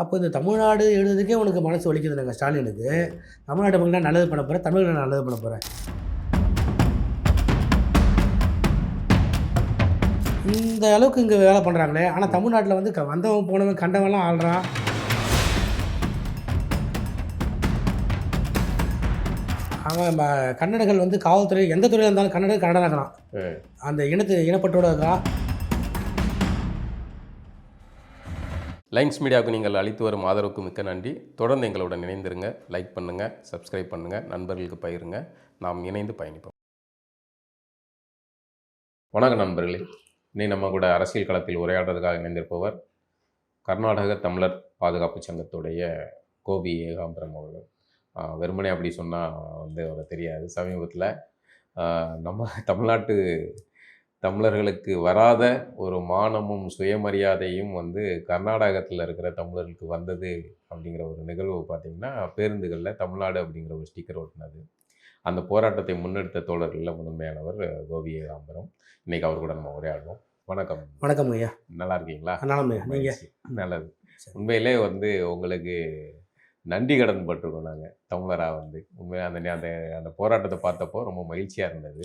அப்போ இந்த தமிழ்நாடு எழுதுறதுக்கே உனக்கு மனசு வலிக்குதுங்க ஸ்டாலினுக்கு. தமிழ்நாட்டு மக்கள் நான் நல்லது பண்ண போகிறேன், தமிழர்கள் நான் நல்லது பண்ண போகிறேன். இந்த அளவுக்கு இங்கே வேலை பண்ணுறாங்களே, ஆனால் தமிழ்நாட்டில் வந்து வந்தவன் போனவன் கண்டவன்லாம் ஆள்றான். அவன் கன்னடர்கள் வந்து காவல்துறை எந்த துறையில் இருந்தாலும் கன்னடம் இருக்கிறான். அந்த இனப்பட்டோட இருக்கிறான். லைன்ஸ் மீடியாவுக்கு நீங்கள் அளித்து வரும் ஆதரவுக்கு மிக்க நன்றி. தொடர்ந்து எங்களுடன் இணைந்திருங்க. லைக் பண்ணுங்கள், சப்ஸ்கிரைப் பண்ணுங்கள், நண்பர்களுக்கு பகிருங்க. நாம் இணைந்து பயணிப்போம். வணக்கம் நண்பர்களே. இன்னைக்கு நம்ம கூட அரசியல் களத்தில் உரையாடுறதுக்காக இணைந்திருப்பவர் கர்நாடக தமிழர் பாதுகாப்பு சங்கத்துடைய கோபி ஏகாம்பரம் அவர்கள். வெறுமனே அப்படி சொன்னால் வந்து அவருக்கு தெரியாது. சமீபத்தில் நம்ம தமிழ்நாட்டு தமிழர்களுக்கு வராத ஒரு மானமும் சுயமரியாதையும் வந்து கர்நாடகத்தில் இருக்கிற தமிழர்களுக்கு வந்தது அப்படிங்கிற ஒரு நிகழ்வு பார்த்திங்கன்னா, பேருந்துகளில் தமிழ்நாடு அப்படிங்கிற ஒரு ஸ்டிக்கர் ஒட்டினது. அந்த போராட்டத்தை முன்னெடுத்த தோழர்களில் முதன்மையானவர் கோபி ஏகாம்பரம். இன்றைக்கி அவர் கூட நம்ம உரையாடுவோம். வணக்கம். வணக்கம் ஐயா. நல்லா இருக்கீங்களா? நீங்கள்? நல்லது. உண்மையிலே வந்து உங்களுக்கு நன்றி கடன் பட்டிருக்கோம் நாங்கள் தமிழராக வந்து. உண்மையாக அந்த போராட்டத்தை பார்த்தப்போ ரொம்ப மகிழ்ச்சியாக இருந்தது.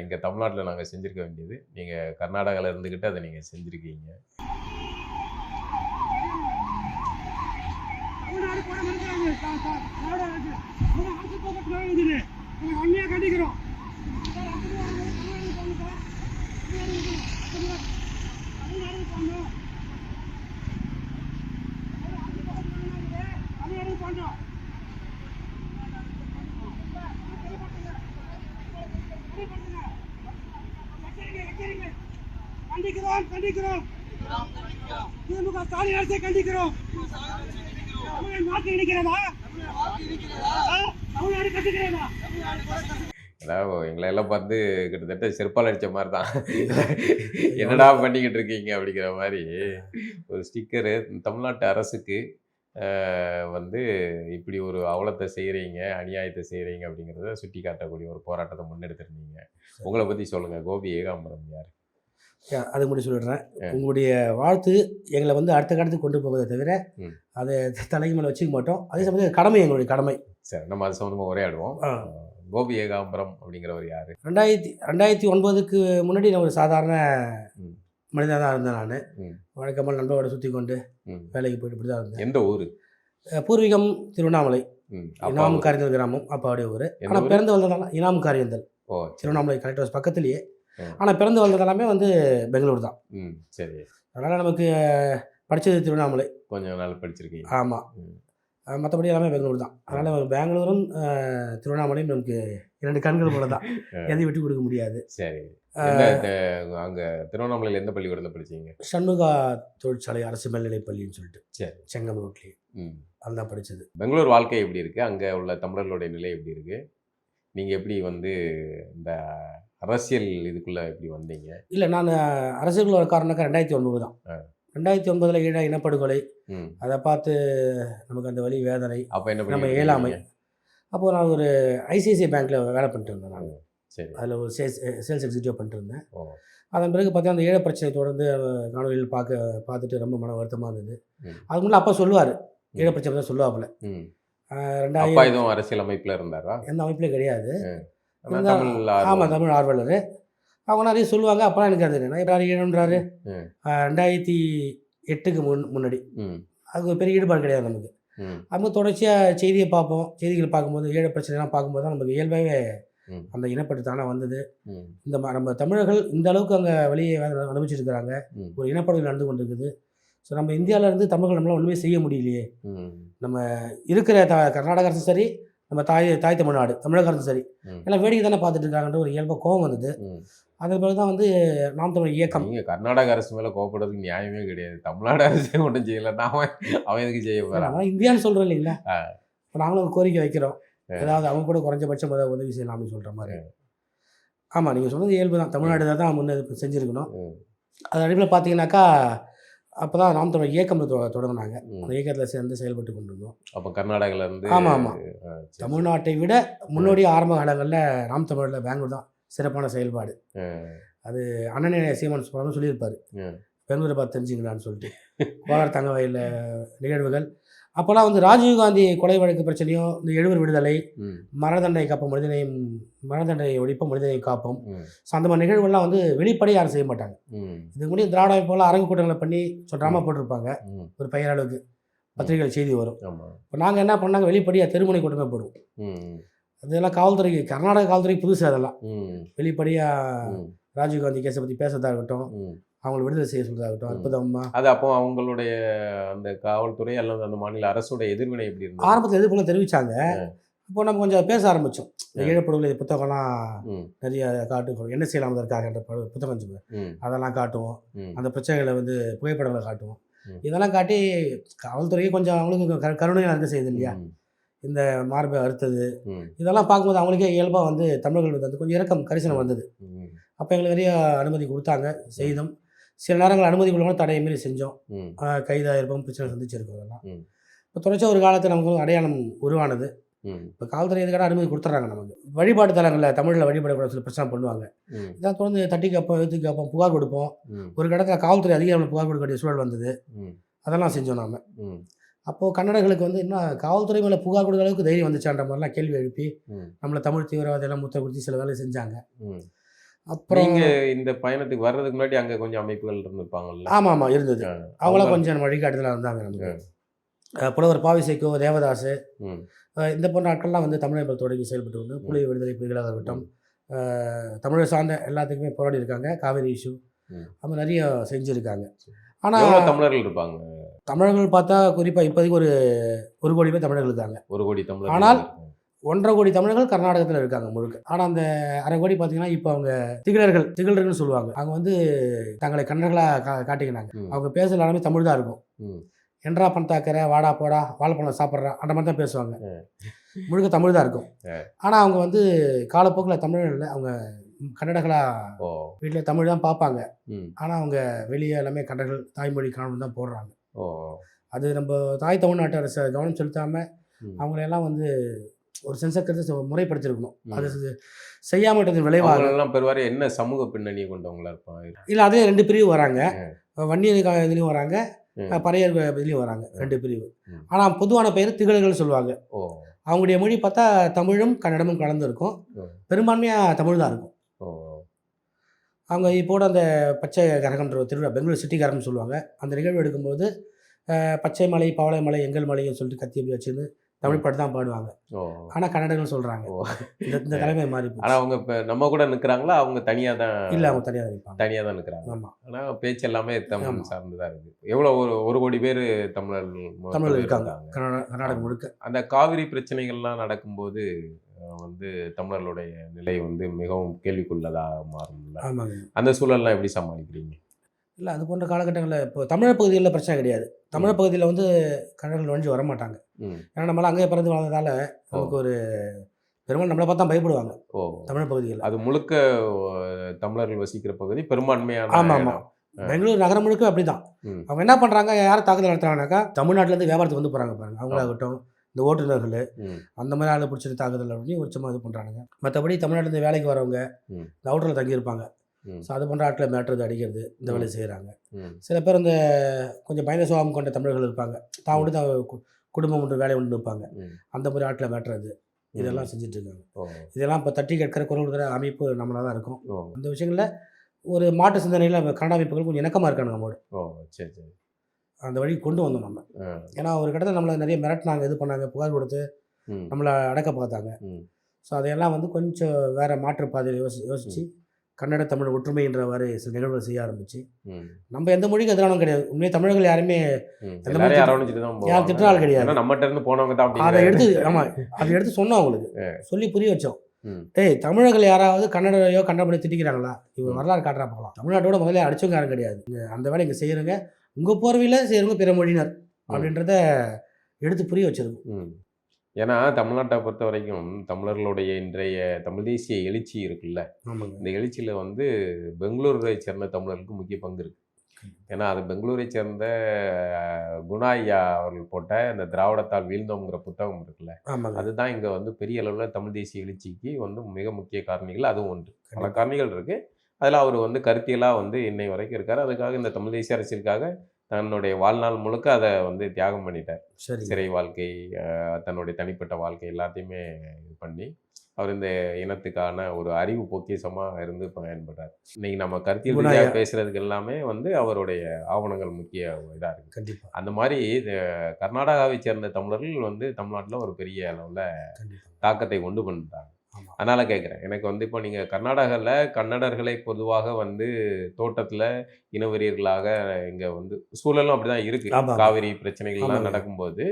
இங்கே தமிழ்நாட்டில் நாங்கள் செஞ்சுருக்க வேண்டியது நீங்கள் கர்நாடகாவில் இருந்துக்கிட்டு அதை நீங்கள் செஞ்சுருக்கீங்க. கண்டிக்கிறோம். திமுக ஸ்டாலின் அரசை கண்டிக்கிறோம். தமிழ் வாக்கு இணைக்கிறதா? தமிழ்நாடு கட்டிக்கிறதா? அதாவது எங்களை எல்லாம் பார்த்து கிட்டத்தட்ட செருப்பால் அடித்த மாதிரி தான், என்னடா பண்ணிக்கிட்டு இருக்கீங்க அப்படிங்கிற மாதிரி ஒரு ஸ்டிக்கரு. தமிழ்நாட்டு அரசுக்கு வந்து இப்படி ஒரு அவலத்தை செய்கிறீங்க, அநியாயத்தை செய்கிறீங்க அப்படிங்கிறத சுட்டி காட்டக்கூடிய ஒரு போராட்டத்தை முன்னெடுத்துருந்தீங்க. உங்களை பற்றி சொல்லுங்கள். கோபி ஏகாம்பரம் யார்? அது மட்டும் சொல்லிடுறேன். உங்களுடைய வாழ்த்து எங்களை வந்து அடுத்த கட்டத்துக்கு கொண்டு போவதை தவிர அதை தலைக்கு மேலே வச்சுக்க மாட்டோம். அதே சமயத்தில் கடமை, எங்களுடைய கடமை. சரி, நம்ம அது சம்மந்தமாக உரையாடுவோம். கோபி ஏகாம்பரம் அப்படிங்கிறவர் யார்? 2009க்கு முன்னாடி நான் ஒரு சாதாரண மனிதனாக தான் இருந்தேன். நான் வழக்கமாக நண்பரோட சுற்றி கொண்டு வேலைக்கு போயிட்டு இப்படி தான் இருந்தேன். எந்த ஊர்? பூர்வீகம் திருவண்ணாமலை, இனாம் காரியந்தல் கிராமம் அப்பாவுடைய ஊர். ஆனால் பிறந்து வந்ததால இனாம் காரியந்தல் திருவண்ணாமலை கலெக்டர் ஹவுஸ் பக்கத்துலேயே. ஆனால் பிறந்து வளர்ந்ததெல்லாமே வந்து பெங்களூர் தான். சரி. அதனால் நமக்கு படித்தது திருவண்ணாமலை. கொஞ்சம் நாள் படிச்சிருக்கீங்க? ஆமாம். மற்றபடி எல்லாமே பெங்களூர் தான். அதனால் பெங்களூரும் திருவண்ணாமலையும் நமக்கு 2 கண்கள் போல தான், எதையும் விட்டு கொடுக்க முடியாது. சரி. அங்கே திருவண்ணாமலையில் எந்த பள்ளிக்கூடத்தில் படித்தீங்க? சண்முகா தொழிற்சாலை அரசு மேல்நிலைப் பள்ளின்னு சொல்லிட்டு. சரி. செங்கம் ரோட்லேயே அதுதான் படித்தது. பெங்களூர் வாழ்க்கை எப்படி இருக்குது? அங்கே உள்ள தமிழர்களுடைய நிலை எப்படி இருக்குது? நீங்கள் எப்படி வந்து இந்த அரசியல் இதுக்குள்ளே எப்படி வந்தீங்க? இல்லை, நான் அரசியலுக்குள்ள ஒரு காரணக்கா 2009 தான். 2009 ஈழ இனப்படுகொலை, அதை பார்த்து நமக்கு அந்த வலி வேதனை, அப்போ என்ன நம்ம இயலாமை. அப்போது நான் ஒரு ஐசிஐசிஐ பேங்க்கில் வேலை பண்ணிட்டு இருந்தேன். நான் சரி, அதில் ஒரு சேல்ஸ் எக்ஸிக்யூட்டிவ் பண்ணிட்டு இருந்தேன். அதன் பிறகு பார்த்தீங்கன்னா அந்த ஈழ பிரச்சனை தொடர்ந்து காணொலியில் பார்த்துட்டு ரொம்ப மன வருத்தமாக இருந்தது. அதுக்கு முன்னாடி அப்பா சொல்லுவார், ஈழ பிரச்சனை தான் சொல்லுவாப்புல. 2000 அரசியல் அமைப்பில் இருந்தாரா? எந்த அமைப்பிலே கிடையாது. ஆமாம், தமிழ் ஆர்வலர். அவங்க நிறைய சொல்லுவாங்க. அப்போலாம் எனக்கு அது என்ன ஈழம்ன்றாரு 2008க்கு முன்னாடி அதுக்கு ஒரு பெரிய ஈடுபாடு கிடையாது நமக்கு. நம்ம தொடர்ச்சியாக செய்தியை பார்ப்போம். செய்திகள் பார்க்கும்போது ஈழ பிரச்சனைலாம் பார்க்கும்போது தான் நமக்கு இயல்பாகவே அந்த இனப்பட்டு தானே வந்தது. இந்த நம்ம தமிழர்கள் இந்த அளவுக்கு அங்கே வெளியே அனுபவிச்சுட்டு இருக்கிறாங்க, ஒரு இனப்படுகொலை நடந்து கொண்டு இருக்குது. ஸோ நம்ம இந்தியாவிலேருந்து தமிழர்கள் நம்மளால் ஒன்றுமே செய்ய முடியலையே. நம்ம இருக்கிற கர்நாடக அரசு சரி, நம்ம தாய் தமிழ்நாடு தமிழக அரசு சரி, எல்லாம் வேடிக்கை தானே பார்த்துட்டு இருக்காங்கன்ற ஒரு இயல்பாக கோபம் வந்தது. அதன் பிறகு தான் வந்து நாம் தமிழ் இயக்கம். நீங்கள் கர்நாடக அரசு மேலே கோபப்படுறதுக்கு நியாயமே கிடையாது. தமிழ்நாடு அரசே ஒன்றும் செய்யலைன்னா அவன் எதுக்கு செய்ய போகிறான்? இந்தியான்னு சொல்கிறோம் இல்லைங்களா? இப்போ நாங்களும் கோரிக்கை வைக்கிறோம், ஏதாவது அவங்க கூட குறைஞ்சபட்சம் உதவி செய்யலாம் அப்படின்னு சொல்கிற மாதிரி. ஆமாம், நீங்கள் சொன்னது இயல்பு தான். தமிழ்நாடு தான் முன்னே செஞ்சுருக்கணும். அது அடிப்படையில் பார்த்தீங்கன்னாக்கா அப்போ தான் நாம் தமிழ் இயக்கம் தொடங்கினாங்க. அந்த இயக்கத்தில் சேர்ந்து செயல்பட்டு கொண்டு இருந்தோம். அப்போ கர்நாடகாவிலேருந்து? ஆமாம். தமிழ்நாட்டை விட முன்னோடி ஆரம்ப காலங்களில் நாம் தமிழில் பெங்களூர் தான் சிறப்பான செயல்பாடு. அது அண்ணனே சீமான் சொல்லியிருப்பார். பெங்களூரை பார்த்து தெரிஞ்சுங்களான்னு சொல்லிட்டு கோலார் தங்க வயலில் நிகழ்வுகள். அப்போல்லாம் வந்து ராஜீவ்காந்தி கொலை வழக்கு பிரச்சனையும், இந்த 70 விடுதலை, மரணதண்டனை காப்போம் மரணதண்டனை ஒழிப்போம் மனிதனை காப்போம், ஸோ அந்த மாதிரி நிகழ்வுகள்லாம் வந்து வெளிப்படையாக யாரும் செய்ய மாட்டாங்க. இதுக்கு முன்னாடி திராவிட அமைப்பெல்லாம் அரங்கு கூட்டங்களை பண்ணி ட்ராமா போட்டிருப்பாங்க, ஒரு பெயரளவுக்கு பத்திரிகைகள் செய்தி வரும். இப்போ நாங்கள் என்ன பண்ணாங்க, வெளிப்படையாக தெருமுனை கூட்டமே போடுவோம். அதெல்லாம் காவல்துறைக்கு, கர்நாடக காவல்துறைக்கு புதுசு. அதெல்லாம் வெளிப்படையாக ராஜீவ்காந்தி கேஸை பற்றி பேசுறதா இருக்கட்டும், அவங்களை விடுதலை செய்ய சொல்றதாகட்டும், அற்புதமாக. அது அப்போ அவங்களுடைய அந்த காவல்துறை அல்லது அந்த மாநில அரசோட எதிர்வினை எப்படி இருந்தது? ஆரம்பத்தில் எதிர்ப்புலாம் தெரிவித்தாங்க. இப்போ நம்ம கொஞ்சம் பேச ஆரம்பித்தோம். ஈழப்படுகொலை புத்தகம்லாம் நிறைய காட்டுவோம், என்ன செய்யலாம் இருக்காங்கன்ற புத்தகம் சொல்லுவேன், அதெல்லாம் காட்டுவோம். அந்த பிரச்சனைகளை வந்து புகைப்படங்களை காட்டுவோம். இதெல்லாம் காட்டி காவல்துறையை கொஞ்சம் அவங்களுக்கு கருணையாக இருக்க செய்யுது இல்லையா, இந்த மார்பை அறுத்தது, இதெல்லாம் பார்க்கும்போது அவங்களுக்கே இயல்பாக வந்து தமிழர்கள் வந்து கொஞ்சம் இறக்கம் கரிசனம் வந்தது. அப்போ எங்களுக்கு நிறைய அனுமதி கொடுத்தாங்க, செய்தோம். சில நேரங்கள் அனுமதி கொடுக்கணும், தடையை மீறி செஞ்சோம், கைதாயிருப்போம், பிரச்சனை சந்திச்சிருக்கோம். அதெல்லாம் இப்போ தொடர்ச்சி ஒரு காலத்தில் நமக்கு அடையாளம் உருவானது. இப்போ காவல்துறை எதுக்காக அனுமதி கொடுத்துட்றாங்க. நமக்கு வழிபாட்டு தலங்களில் தமிழில் வழிபடக்கூட சில பிரச்சனை பண்ணுவாங்க. இதான் தொடர்ந்து தட்டி கேட்போம், எழுத்து கேட்போம், புகார் கொடுப்போம். ஒரு இடத்துல காவல்துறை அதிகாரிகள் புகார் கொடுக்க வேண்டிய சூழல் வந்தது, அதெல்லாம் செஞ்சோம் நாம். அப்போது கன்னடர்களுக்கு வந்து என்ன காவல்துறை மேலே புகார் கொடுக்குற அளவுக்கு தைரியம் வந்துச்சான்ற மாதிரிலாம் கேள்வி எழுப்பி நம்மளை தமிழ் தீவிரவாதியெல்லாம் முத்த கொடுத்து சில வேலை செஞ்சாங்க. அப்புறம் இந்த பயணத்துக்கு வர்றதுக்கு முன்னாடி அங்கே கொஞ்சம் அமைப்புகள் இருந்திருப்பாங்கல்ல? ஆமாம் இருந்தது. அவங்களாம் கொஞ்சம் வழிகாட்டுதலாக இருந்தாங்க நமக்கு. புலவர் பாவிசைக்கோ, தேவதாஸ், இந்த போன்ற ஆட்கள்லாம் வந்து தமிழர்கள் தொடங்கி செயல்பட்டு வந்து புலி விடுதலை புலிகளாக இருக்கட்டும், தமிழை சார்ந்த எல்லாத்துக்குமே போராடி இருக்காங்க. காவேரி இஷ்யூ அவங்க நிறைய செஞ்சுருக்காங்க. ஆனால் தமிழர்கள் இருப்பாங்க. தமிழர்கள் பார்த்தா குறிப்பாக இப்போதைக்கு ஒரு கோடி பேர் தமிழர்கள் இருக்காங்க. 1 கோடி தமிழர். ஆனால் 1.5 கோடி தமிழர்கள் கர்நாடகத்தில் இருக்காங்க முழுக்க. ஆனால் அந்த 1/2 கோடி பார்த்தீங்கன்னா இப்போ அவங்க திகழர்கள்னு சொல்லுவாங்க. அவங்க வந்து தங்களை கன்னடர்களாக காட்டிக்கினாங்க. அவங்க பேசுகிற எல்லாமே தமிழ் தான் இருக்கும். என்றா பணத்தாக்கிற, வாடா போடா, வாழைப்பழம் சாப்பிட்றா, அந்த மாதிரி தான் பேசுவாங்க. முழுக்க தமிழ் தான் இருக்கும். ஆனால் அவங்க வந்து காலப்போக்கில் தமிழர்கள் அவங்க கன்னடர்களாக வீட்டில் தமிழ் தான் பார்ப்பாங்க. ஆனால் அவங்க வெளியே எல்லாமே கன்னடர்கள் தாய்மொழி காரணம் தான் போடுறாங்க. அது நம்ம தாய் தமிழ்நாட்டு அரசு கவனம் செலுத்தாமல் அவங்களெல்லாம் வந்து ஒரு சென்சர் முறைப்படுத்திருக்கணும். அது செய்யாமட்டது விளைவாக பெருவாரி என்ன சமூக பின்னணி கொண்டவங்களா இருப்பாங்க. இல்லை, அதே 2 பிரிவு வராங்க. வன்னியர் இதுலேயும் வராங்க, பறையர் இதுலேயும் வராங்க, 2 பிரிவு. ஆனால் பொதுவான பெயர் திகழர்கள் சொல்லுவாங்க. அவங்களுடைய மொழி பார்த்தா தமிழும் கன்னடமும் கலந்து இருக்கும். பெரும்பான்மையாக தமிழ் தான் இருக்கும். அவங்க இப்போட அந்த பச்சை கரகம்ன்ற திருவிழா, பெங்களூர் சிட்டி கரகம் சொல்லுவாங்க, அந்த நிகழ்வு எடுக்கும்போது பச்சை மலை, பவளை மலை, எங்கள் மலைன்னு சொல்லிட்டு கத்தி எப்படி வச்சுன்னு தமிழ் பாட்டு தான் பாடுவாங்க. ஆனால் கன்னடர்கள் சொல்கிறாங்க. இந்த தலைமை மாறி. ஆனால் அவங்க இப்போ நம்ம கூட நிற்கிறாங்களா? அவங்க தனியாக தான்? இல்லை, அவங்க தனியாக தான் நிற்பாங்க. தனியாக தான் நிற்கிறாங்க. ஆமாம். ஆனால் பேச்சு எல்லாமே தமிழ் சார்ந்து தான் இருக்குது. எவ்வளோ 1 கோடி பேர் தமிழர்கள் இருக்காங்க கர்நாடகம் முழுக்க. அந்த காவிரி பிரச்சனைகள்லாம் நடக்கும்போது வந்து தமிழர்களுடைய நிலை வந்து மிகவும் கேள்விக்குள்ளதாக மாறும்ல. ஆமாங்க. அந்த சூழல்லாம் எப்படி சமாளிக்கிறீங்க? இல்லை, அது போன்ற காலகட்டங்களில் இப்போ தமிழர் பகுதிகளில் பிரச்சனை கிடையாது. தமிழர் பகுதியில் வந்து கன்னடர்கள் நுழைஞ்சு வரமாட்டாங்க. ஏன்னா நம்மளால் அங்கே பிறந்து வளர்ந்ததால் நமக்கு ஒரு பெரும்பாலும் நம்மளை பார்த்தா பயப்படுவாங்க தமிழ் பகுதியில். அது முழுக்க தமிழர்கள் வசிக்கிற பகுதி பெரும்பான்மையான. ஆமாம். பெங்களூர் நகரம் முழுக்க அப்படி தான். அவங்க என்ன பண்ணுறாங்க, யாரும் தாக்குதல் நடத்துகிறாங்கனாக்கா தமிழ்நாட்டிலேருந்து வியாபாரத்துக்கு வந்து போகிறாங்க பாருங்க. அவங்களாகட்டும், இந்த ஓட்டுநர்கள் அந்த மாதிரி ஆளை பிடிச்சிட்டு தாக்குதல் பண்ணி உச்சமாக இது பண்ணுறாங்க. மற்றபடி தமிழ்நாட்டிலேருந்து வேலைக்கு வரவங்க இந்த அவுட்டரில் தங்கியிருப்பாங்க. ஸோ அது போன்ற ஆட்களை மேட்டுறது, அடிக்கிறது, இந்த வேலையை செய்கிறாங்க. சில பேர் இந்த கொஞ்சம் பயந்த சுபாவம் கொண்ட தமிழர்கள் இருப்பாங்க, தான் விட்டு தான் குடும்பம் ஒன்று வேலை ஒன்று இருப்பாங்க, அந்த மாதிரி ஆட்களை மேட்டுறது, இதெல்லாம் செஞ்சுட்டு இருக்காங்க. இதெல்லாம் இப்போ தட்டி கேட்கிற குரல் கொடுக்குற அமைப்பு நம்மளாக தான் இருக்கும். அந்த விஷயங்களில் ஒரு மாட்டு சிந்தனையில் கன்னட அமைப்புகள் கொஞ்சம் இணக்கமாக இருக்காங்க நம்மளோட. சரி சரி. அந்த வழி கொண்டு வந்தோம் நம்ம. ஏன்னா ஒரு கடத்தில் நம்மளை நிறைய மிரட்டினாங்க, இது பண்ணாங்க, புகார் கொடுத்து நம்மளை அடக்க பார்த்தாங்க. ஸோ அதையெல்லாம் வந்து கொஞ்சம் வேறு மாற்று பாதையில் யோசித்து கன்னட தமிழ் ஒற்றுமைன்றவாறு சில நிகழ்வுகளை செய்ய ஆரம்பிச்சு. நம்ம எந்த மொழிக்கு எதிரானவும் கிடையாது. உண்மையே தமிழர்கள் யாருமே யாரும் திட்டால் கிடையாது. நம்மகிட்ட இருந்து போனவங்க தான் அதை எடுத்து அதை எடுத்து சொன்னோம், அவங்களுக்கு சொல்லி புரிய வச்சோம். தமிழர்கள் யாராவது கன்னடையோ கன்னடமொழி திட்டிக்கிறாங்களா, இவர் வரலாறு காட்டுறா பார்க்கலாம். தமிழ்நாட்டோட முதல்ல அடிச்சவங்க யாரும் கிடையாது. அந்த வேலை இங்கே செய்யறங்க, உங்கள் போர்வையில் செய்யறவங்க பிற மொழியினர் அப்படின்றத எடுத்து புரிய வச்சிருக்கும். ஏன்னா தமிழ்நாட்டை பொறுத்த வரைக்கும் தமிழர்களுடைய இன்றைய தமிழ் தேசிய எழுச்சி இருக்குல்ல, இந்த எழுச்சியில் வந்து பெங்களூரை சேர்ந்த தமிழர்களுக்கு முக்கிய பங்கு இருக்குது. ஏன்னா அது பெங்களூரை சேர்ந்த குணா ஐயா அவர்கள் போட்ட இந்த திராவிடத்தால் வீழ்ந்தோங்கிற புத்தகம் இருக்குல்ல, அதுதான் இங்கே வந்து பெரிய அளவில் தமிழ் தேசிய எழுச்சிக்கு வந்து மிக முக்கிய காரணிகள். அதுவும் ஒன்று. பல காரணிகள் இருக்குது, அதில் அவர் வந்து கருத்தியலாக வந்து இன்னை வரைக்கும் இருக்கார். அதுக்காக இந்த தமிழ் தேசிய அரசியலுக்காக தன்னுடைய வாழ்நாள் முழுக்க அதை வந்து தியாகம் பண்ணிட்டார். சரி. சிறை வாழ்க்கை, தன்னுடைய தனிப்பட்ட வாழ்க்கை எல்லாத்தையுமே இது பண்ணி அவர் இந்த இனத்துக்கான ஒரு அறிவு பொக்கிஷமாக இருந்து பயன்படுறார். இன்னைக்கு நம்ம கருத்தியல் ரீதியாக பேசுறதுக்கு எல்லாமே வந்து அவருடைய ஆவணங்கள் முக்கிய இதாக இருக்குது. கண்டிப்பாக அந்த மாதிரி கர்நாடகாவை சேர்ந்த தமிழர்கள் வந்து தமிழ்நாட்டில் ஒரு பெரிய அளவில் தாக்கத்தை கொண்டு பண்ணிட்டாங்க. அதனால் கேட்குறேன், எனக்கு வந்து இப்போ நீங்கள் கர்நாடகாவில் கன்னடர்களை பொதுவாக வந்து தோட்டத்தில் இனவெறியர்களாக இங்கே வந்து சூழலும் அப்படி தான் இருக்குது. காவிரி பிரச்சனைகள்லாம் நடக்கும்போது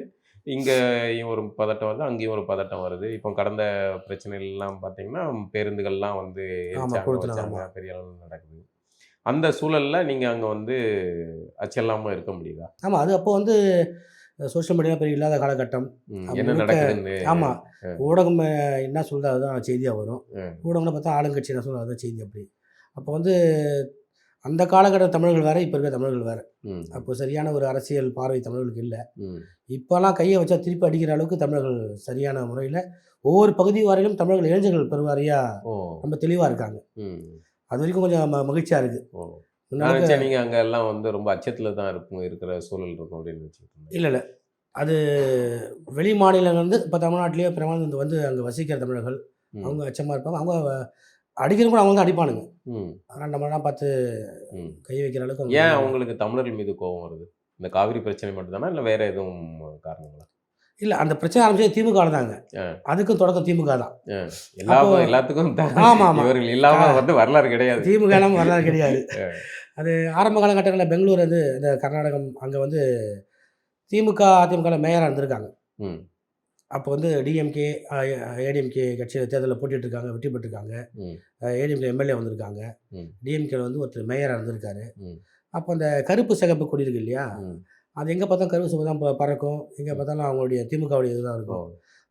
இங்கேயும் ஒரு பதட்டம் வருது, அங்கேயும் ஒரு பதட்டம் வருது. இப்போ கடந்த பிரச்சனைகள்லாம் பார்த்தீங்கன்னா பேருந்துகள்லாம் வந்து பெரிய அளவில் நடக்குது. அந்த சூழலில் நீங்கள் அங்கே வந்து அச்சல்லாமல் இருக்க முடியுதா? ஆமாம், அது அப்போ வந்து சோஷியல் மீடியா பெரிய இல்லாத காலகட்டம். என்ன நடக்குதுன்னு ஆமாம், ஊடகம் என்ன சொல்கிறது அதுதான் செய்தியாக வரும். ஊடகம்னு பார்த்தா ஆளுங்கட்சி என்ன சொல்கிறது அதுதான் செய்தி. அப்படி அப்போ வந்து அந்த காலகட்ட தமிழர்கள் வேறு, இப்போ இருக்கிற தமிழர்கள் வேறு. அப்போ சரியான ஒரு அரசியல் பார்வை தமிழர்களுக்கு இல்லை. இப்போலாம் கையை வச்சா திருப்பி அடிக்கிற அளவுக்கு தமிழர்கள் சரியான முறையில் ஒவ்வொரு பகுதி வாரிலும் தமிழர்கள் இளைஞர்கள் பெருவாரியாக ரொம்ப தெளிவாக இருக்காங்க. அது வரைக்கும் கொஞ்சம் மகிழ்ச்சியாக இருக்குது. நீங்கள் அங்கே எல்லாம் வந்து ரொம்ப அச்சத்தில் தான் இருக்கிற சூழல் இருக்கும் அப்படின்னு வச்சுக்கோங்க. இல்லை, அது வெளி மாநிலங்கள் வந்து இப்போ தமிழ்நாட்டிலேயே பிரமாணம் வந்து அங்கே வசிக்கிற தமிழர்கள் அவங்க அச்சமாக இருப்பாங்க. அவங்க அடிக்கிற கூட அவங்க தான் அடிப்பானுங்க. ஆனால் நம்மளாம் பார்த்து கை வைக்கிற அளவுக்கு. ஏன் அவங்களுக்கு தமிழர்கள் மீது கோபம் வருது? இந்த காவிரி பிரச்சனை மட்டும்தானா இல்லை வேற எதுவும் காரணங்களா? இல்லை, அந்த பிரச்சனை ஆரம்பிச்சது திமுக தாங்க. அதுக்கும் தொடக்கம் திமுக தான். எல்லாத்துக்கும் ஆமாம், இவர்கள் இல்லாமல் வந்து வரலாறு கிடையாது. திமுக இல்லாமல் வரலாறு கிடையாது. அது ஆரம்ப காலகட்டங்களில் பெங்களூர் வந்து இந்த கர்நாடகம் அங்கே வந்து திமுக அதிமுகவில் மேயராக இருந்திருக்காங்க. அப்போ வந்து டிஎம்கே ஏடிஎம்கே கட்சியில் தேர்தலில் போட்டிட்டு இருக்காங்க, வெற்றி பெற்றிருக்காங்க. ஏடிஎம்கே எம்எல்ஏ வந்திருக்காங்க. டிஎம்கேல வந்து ஒருத்தர் மேயராக இருந்திருக்காரு. அப்போ அந்த கருப்பு சிகப்பு கொடி இருக்கு இல்லையா, அது எங்கே பார்த்தாலும் கருப்பு சிகப்பு தான் பறக்கும். எங்கே பார்த்தாலும் அவங்களுடைய திமுகவுடைய இதுதான் இருக்கும்.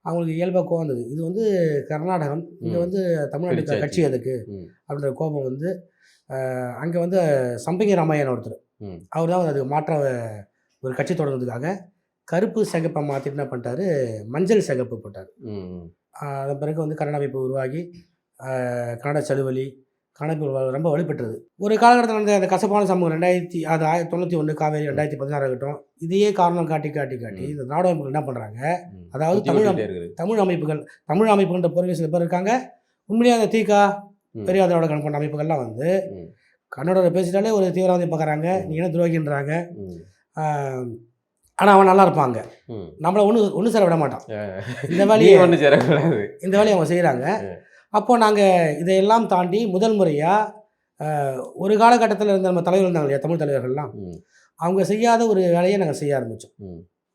அவங்களுக்கு இயல்பாக கோபம் வந்தது. இது வந்து கர்நாடகம், இங்கே வந்து தமிழ்நாடு கட்சி எதுக்கு அப்படின்ற கோபம் வந்து அங்கே வந்து சம்பங்கி ராமையன் ஒருத்தர், அவர் தான் அதுக்கு மாற்ற ஒரு கட்சி தொடர்ந்ததுக்காக கருப்பு சிகப்பை மாற்றிட்டு என்ன பண்ணிட்டாரு, மஞ்சள் சிகப்பு போட்டார். அதன் பிறகு வந்து கன்னட அமைப்பு உருவாகி கன்னட சலுவலி கன்னட ரொம்ப வலுப்பெற்றது. ஒரு காலகட்டத்தில் நடந்த அந்த கசப்பான சமூகம் 1991 காவேரி 2016 ஆகட்டும், இதையே காரணம் காட்டி இந்த திராவிட அமைப்புகள் என்ன பண்ணுறாங்க, அதாவது தமிழ் அமைப்புகள்ன்ற பொறுமை சில பேர் இருக்காங்க. உண்மையிலேயே அந்த தீகா பெரிய திராவிட கணக்கு கொண்ட அமைப்புகள்லாம் வந்து கன்னடோட பேசிட்டாலே ஒரு தீவிரவாதி பார்க்குறாங்க, நீ என்ன துரோகின்றாங்க. ஆனால் அவன் நல்லா இருப்பாங்க, நம்மளை ஒன்று சேர விட மாட்டான். இந்த வேலையை அவங்க செய்கிறாங்க. அப்போது நாங்கள் இதையெல்லாம் தாண்டி முதல் முறையாக ஒரு காலகட்டத்தில் இருந்த நம்ம தலைவர் இருந்தாங்க இல்லையா, தமிழ் தலைவர்கள்லாம், அவங்க செய்யாத ஒரு வேலையை நாங்கள் செய்ய ஆரம்பித்தோம்.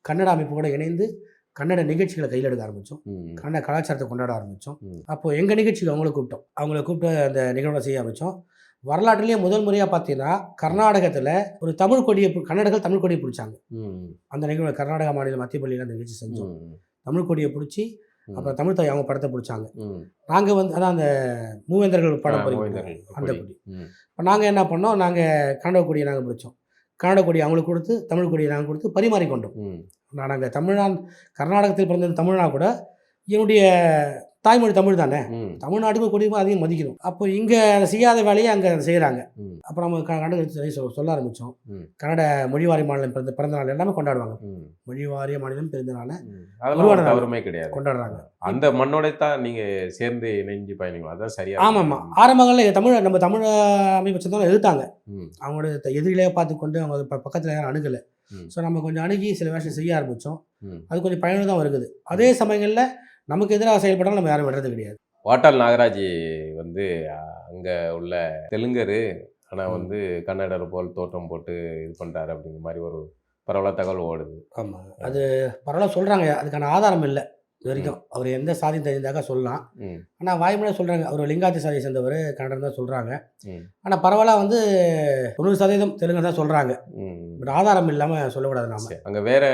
கன்னட அமைப்போடு இணைந்து கன்னட நிகழ்ச்சிகளை கையில் எடுக்க ஆரம்பித்தோம். கன்னட கலாச்சாரத்தை கொண்டாட ஆரம்பித்தோம். அப்போது எங்கள் நிகழ்ச்சிக்கு அவங்கள கூப்பிட்டு அந்த நிகழ்வை செய்ய ஆரம்பித்தோம். வரலாற்றிலேயே முதல் முறையாக பார்த்தீங்கன்னா கர்நாடகத்தில் ஒரு தமிழ் கொடியை கன்னடர்கள் தமிழ் கொடியை பிடிச்சாங்க. அந்த நிகழ்வு கர்நாடகா மாநிலம் மத்தியப்பள்ளியில் அந்த நிகழ்ச்சி செஞ்சோம். தமிழ் கொடியை பிடிச்சி அப்புறம் தமிழ் தாய் அவங்க படத்தை பிடிச்சாங்க. நாங்கள் வந்து அதான் அந்த மூவேந்தர்கள் படம் அந்த கொடி. இப்போ நாங்கள் என்ன பண்ணோம், நாங்கள் கன்னட கொடியை நாங்கள் பிடிச்சோம். கன்னட கொடியை அவங்களுக்கு கொடுத்து தமிழ் கொடியை நாங்கள் கொடுத்து பரிமாறிக்கொண்டோம். நாங்கள் கர்நாடகத்தில் பிறந்த தமிழ்னா கூட என்னுடைய தாய்மொழி தமிழ் தானே, தமிழ்நாட்டுக்கு கொடியுமா அதையும் மதிக்கணும். அப்போ இங்கே செய்யாத வேலையை அங்கே செய்கிறாங்க. அப்புறம் நம்ம கன்னட சொல்ல ஆரம்பித்தோம். கன்னட மொழிவாரி மாநிலம் பிறந்த நாள் எல்லாமே கொண்டாடுவாங்க. மொழிவாரிய மாநிலம் பிறந்த நாளை கிடையாது கொண்டாடுறாங்க. அந்த மண்ணோட தான் நீங்கள் சேர்ந்து இணைஞ்சு பயணிங்க, அதான் சரியா? ஆமாம், ஆரம்பங்களில் நம்ம தமிழ் அமைப்பை சேர்ந்தவங்க எதிர்த்தாங்க. அவங்களோட எதிரிலேயே பார்த்து கொண்டு அவங்க பக்கத்தில் யாரும் அணுகலை. ஸோ நம்ம கொஞ்சம் அணுகி சில விஷயம் செய்ய ஆரம்பித்தோம். அது கொஞ்சம் பயனுள்ள தான் இருக்குது. அதே சமயங்களில் நமக்கு எதிராக செயல்பட்டாலும் நம்ம யாரும் விடுறது கிடையாது. வாட்டாள் நாகராஜ் வந்து அங்கே உள்ள தெலுங்கரு, ஆனால் வந்து கன்னடர் போல் தோற்றம் போட்டு இது பண்ணுறாரு அப்படிங்கிற மாதிரி ஒரு பரவலாக தகவல் ஓடுது. ஆமாம், அது பரவாயில்ல சொல்கிறாங்க. அதுக்கான ஆதாரம் இல்லை இது வரைக்கும். அவர் எந்த சாதி தெரிஞ்சாக்கா சொல்லலாம். ஆனால் வாய்மொழியாக சொல்கிறாங்க அவர் லிங்காயத்து சாதியை சேர்ந்தவர் கன்னடம் தான் சொல்கிறாங்க. ஆனால் பரவாயில்ல வந்து 90% தெலுங்கு தான் சொல்கிறாங்க. பட் ஆதாரம் இல்லாமல் சொல்லக்கூடாது. நாம அங்கே வேறு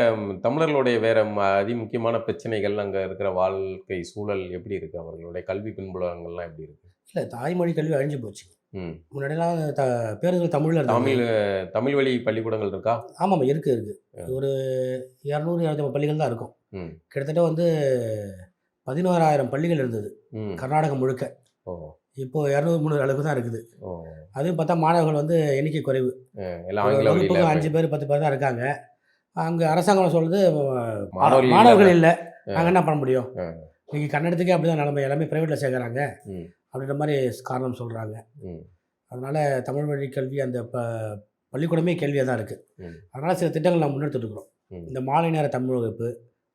தமிழர்களுடைய வேறு முக்கியமான பிரச்சனைகள், அங்கே இருக்கிற வாழ்க்கை சூழல் எப்படி இருக்குது, அவர்களுடைய கல்வி பின்புலங்கள்லாம் எப்படி இருக்குது? இல்லை, தாய்மொழி கல்வி அழிஞ்சு போச்சு. முன்னாடிலாம் பேருந்துகள் தமிழ் வழி பள்ளிக்கூடங்கள் இருக்கா? ஆமாம், இருக்குது. ஒரு 200-250 பள்ளிகள் தான் இருக்கும். கிட்டத்தட்ட வந்து 11,000 பள்ளிகள் இருந்தது கர்நாடகம் முழுக்க. இப்போது 200-300 அளவுக்கு தான் இருக்குது. ஓ அதுவும் பார்த்தா மாணவர்கள் வந்து எண்ணிக்கை குறைவு. எல்லாம் ஆங்கில வழியில் வகுப்புக்கு 5 பேர் 10 பேர் தான் இருக்காங்க. அங்கே அரசாங்கம் சொல்கிறது மாணவர்கள் மாணவர்கள் இல்லை, நாங்கள் என்ன பண்ண முடியும், இன்றைக்கி கன்னடத்துக்கே அப்படி தான் நிலைமை, எல்லாமே ப்ரைவேட்டில் சேர்க்குறாங்க அப்படின்ற மாதிரி காரணம் சொல்கிறாங்க. அதனால் தமிழ் வழி கல்வி அந்த பள்ளிக்கூடமே கேள்வியாக தான் இருக்குது. அதனால் சில திட்டங்கள் நாம் முன்னெடுத்துட்டு இருக்கிறோம். இந்த மாலை நேர தமிழ் வகுப்பு,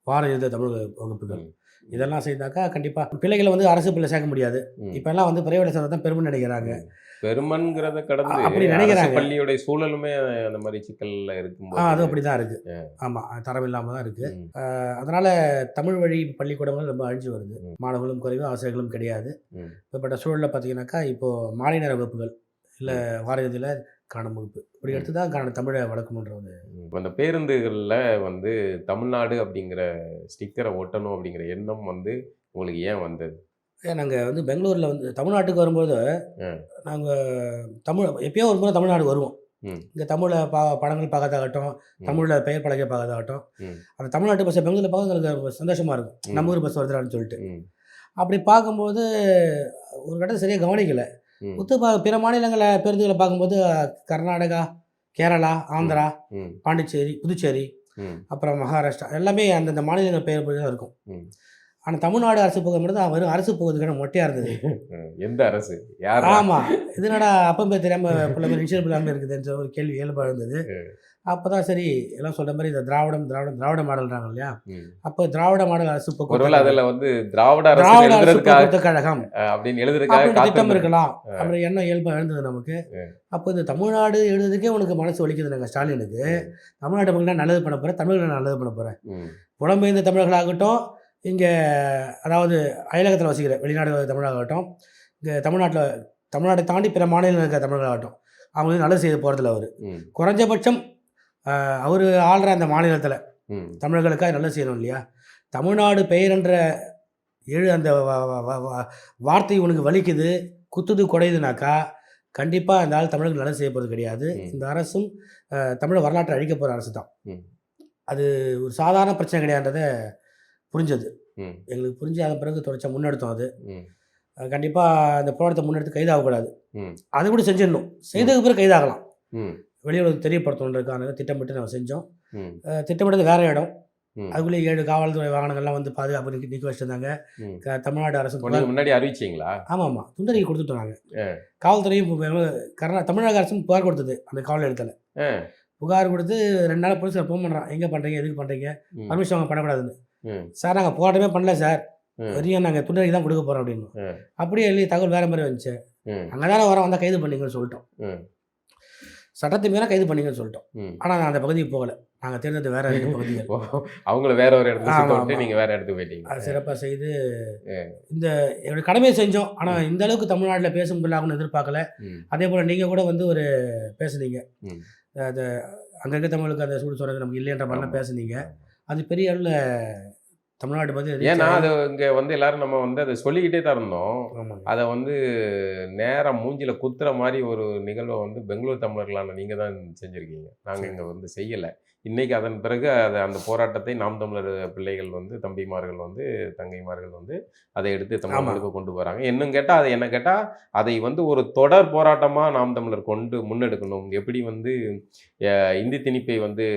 வார இறுதி தமிழ் வகுப்புகள் இதெல்லாம் செய்தாக்கா கண்டிப்பாக பிள்ளைகளை வந்து அரசு பிள்ளை சேர்க்க முடியாது. இப்போல்லாம் வந்து பிரைவேட் சேர்ந்தா தான் பெருமை நினைக்கிறாங்க. பெருமன்கிறத கடந்து அப்படி நினைக்கிறாங்க. பள்ளியோடைய சூழலுமே அந்த மாதிரி சிக்கலில் இருக்கும்போது அது அப்படி தான் இருக்குது. ஆமாம், தரம் இல்லாமல் தான் இருக்குது. அதனால் தமிழ் வழி பள்ளிக்கூடங்கள் ரொம்ப அழிஞ்சு வருது. மாணவர்களும் குறைவு, ஆசிரியர்களும் கிடையாது. இப்போப்பட்ட சூழலில் பார்த்தீங்கன்னாக்கா இப்போது மாலை நேர வகுப்புகள் இல்லை வார இறுதியில் காணும் வகுப்பு இப்படி எடுத்து தான் தமிழை வளர்க்கணுன்றது. இப்போ அந்த பேருந்துகளில் வந்து தமிழ்நாடு அப்படிங்கிற ஸ்டிக்கரை ஒட்டணும் அப்படிங்கிற எண்ணம் வந்து உங்களுக்கு ஏன் வந்தது? நாங்கள் வந்து பெங்களூரில் வந்து தமிழ்நாட்டுக்கு வரும்போது நாங்கள் எப்பயோ ஒரு முறை தமிழ்நாடு வருவோம். இந்த தமிழில் படங்கள் பார்க்கறதாகட்டும், தமிழில் பெயர் பலகை பார்க்கறதாகட்டும், அந்த தமிழ்நாட்டு பஸ்ஸை பெங்களூரில் பார்க்க எங்களுக்கு சந்தோஷமாக இருக்கும். நம்ம ஊர் பஸ் வருதுடான்னு சொல்லிட்டு. அப்படி பார்க்கும்போது ஒரு கட்டத்தை சரியாக கவனிக்கலை. பிற மாநிலங்களில் பேருந்துகளை பார்க்கும்போது கர்நாடகா, கேரளா, ஆந்திரா, பாண்டிச்சேரி, புதுச்சேரி, அப்புறம் மகாராஷ்டிரா எல்லாமே அந்தந்த மாநிலங்கள் பெயர் தான் இருக்கும். ஆனால் தமிழ்நாடு அரசு போக மட்டும் தான் வெறும் அரசு போகிறதுக்கான மொட்டையாக இருந்தது. எந்த அரசு? யார்? ஆமாம், இதனடா அப்போ பேர் தெரியாமல் பிள்ளை மாதிரி இன்சூரன்ஸ் இல்லாமல் இருக்குதுன்ற ஒரு கேள்வி இயல்பாக இருந்தது. அப்போ தான் சரி எல்லாம் சொல்கிற மாதிரி இந்த திராவிட மாடல்றாங்க இல்லையா, அப்போ திராவிட மாடல் அரசு போக்குவரத்து அதில் வந்து திராவிட அரசு போக்குவரத்து கழகம் அப்படின்னு எழுதுறதுக்காக திட்டம் இருக்கலாம் அப்படி எண்ணம் இயல்பாக எழுந்தது நமக்கு. அப்போ இந்த தமிழ்நாடு எழுதுறதுக்கே உனக்கு மனசு வலிக்குது. நாங்கள் ஸ்டாலினுக்கு தமிழ்நாட்டு மக்கள் நல்லது பண்ண போகிறேன், தமிழர்கள் நல்லது பண்ண போகிறேன். புலம்பெயர்ந்த தமிழர்களாகட்டும், இங்கே அதாவது அயலகத்தில் வசிக்கிற வெளிநாடு தமிழாகட்டும், இங்கே தமிழ்நாட்டை தாண்டி பிற மாநிலங்கள் இருக்கிற தமிழர்களாகட்டும், அவங்களுக்கு நல்லது செய்ய போகிறதில்ல. அவர் குறைஞ்சபட்சம் அவர் ஆள்ற அந்த மாநிலத்தில் தமிழர்களுக்காக நல்லது செய்யணும் இல்லையா. தமிழ்நாடு பெயர் என்ற அந்த வார்த்தை உனக்கு வலிக்குது, குத்துது, குடையுதுனாக்கா கண்டிப்பாக அந்த ஆள் தமிழர்கள் நல்லது செய்ய போகிறது கிடையாது. இந்த அரசும் தமிழ் வரலாற்றை அழிக்க போகிற அரசு தான். அது ஒரு சாதாரண பிரச்சனை கிடையாதுன்றதை புரிஞ்சது எங்களுக்கு. புரிஞ்சு அதன் பிறகு தொடர்ச்சியாக முன்னெடுத்தோம். அது கண்டிப்பாக அந்த போராட்டத்தை முன்னெடுத்து கைதாகக்கூடாது, அது கூட செஞ்சிடணும். செய்ததுக்கு பிறகு கைதாகலாம், வெளியுறவு தெரியப்படுத்தணுன்றதுக்கான திட்டமிட்டு நம்ம செஞ்சோம். திட்டமிட்டது வேற இடம், அதுக்குள்ளே 7 காவல்துறை வாகனங்கள்லாம் வந்து பாதுகாப்பு நிற்க வச்சுருந்தாங்க. தமிழ்நாடு அரசு முன்னாடி அறிவிச்சிங்களா? ஆமாம், துண்டறி கொடுத்துட்டோம் நாங்கள். காவல்துறையும் தமிழக அரசும் புகார் கொடுத்தது அந்த காவல் நிலையத்தில். புகார் கொடுத்து 2 நாள் போலீஸ் ஃபோன் பண்ணுறான், எங்கே பண்ணுறீங்க, எதுக்கு பண்ணுறீங்க, பர்மிஷன் அவங்க பண்ணக்கூடாதுன்னு. சார் நாங்கள் போராட்டமே பண்ணல சார், வரையும் நாங்கள் துண்டறிக்கை தான் கொடுக்க போகிறோம் அப்படின்னு. அப்படியே இல்லையே, தகவல் வேறு மாதிரி வந்துச்சு. அங்கே தானே வந்தால் கைது பண்ணிங்கன்னு சொல்லிட்டோம். சட்டத்தை மீறா கைது பண்ணிங்கன்னு சொல்லிட்டோம். ஆனால் நான் அந்த பகுதிக்கு போகலை, நாங்கள் தேர்ந்தெடுத்து வேற பகுதிகள். அவங்கள வேற ஒரு இடத்துல நீங்கள் வேற இடத்துக்கு போயிட்டீங்க. அது சிறப்பாக செய்து இந்த என்னோட கடமையை செஞ்சோம். ஆனால் இந்த அளவுக்கு தமிழ்நாட்டில் பேச முடியலாம்னு எதிர்பார்க்கல. அதே போல் நீங்கள் கூட வந்து ஒரு பேசுனீங்க, அது அங்கே இருக்க தமிழுக்கு அந்த சூடு சொல்கிறது நமக்கு இல்லைன்ற மாதிரிலாம் பேசுனீங்க. அது பெரிய அளவில் தமிழ்நாடு பற்றி. ஏன்னா அது இங்கே வந்து எல்லாரும் நம்ம வந்து அதை சொல்லிக்கிட்டே தான் இருந்தோம். அதை வந்து நேரம் மூஞ்சில் குத்துற மாதிரி ஒரு நிகழ்வை வந்து பெங்களூர் தமிழர்களான நீங்கள் தான் செஞ்சுருக்கீங்க, நாங்கள் இங்கே வந்து செய்யலை. இன்றைக்கி அதன் பிறகு அந்த போராட்டத்தை நாம் தமிழர் பிள்ளைகள் வந்து தம்பிமார்கள் வந்து தங்கைமார்கள் வந்து அதை எடுத்து தமிழர்களுக்கு கொண்டு போகிறாங்க. இன்னும் கேட்டால் அது என்ன கேட்டால் அதை வந்து ஒரு தொடர் போராட்டமாக நாம் தமிழர் முன்னெடுக்கணும். எப்படி வந்து இந்தி திணிப்பை வந்து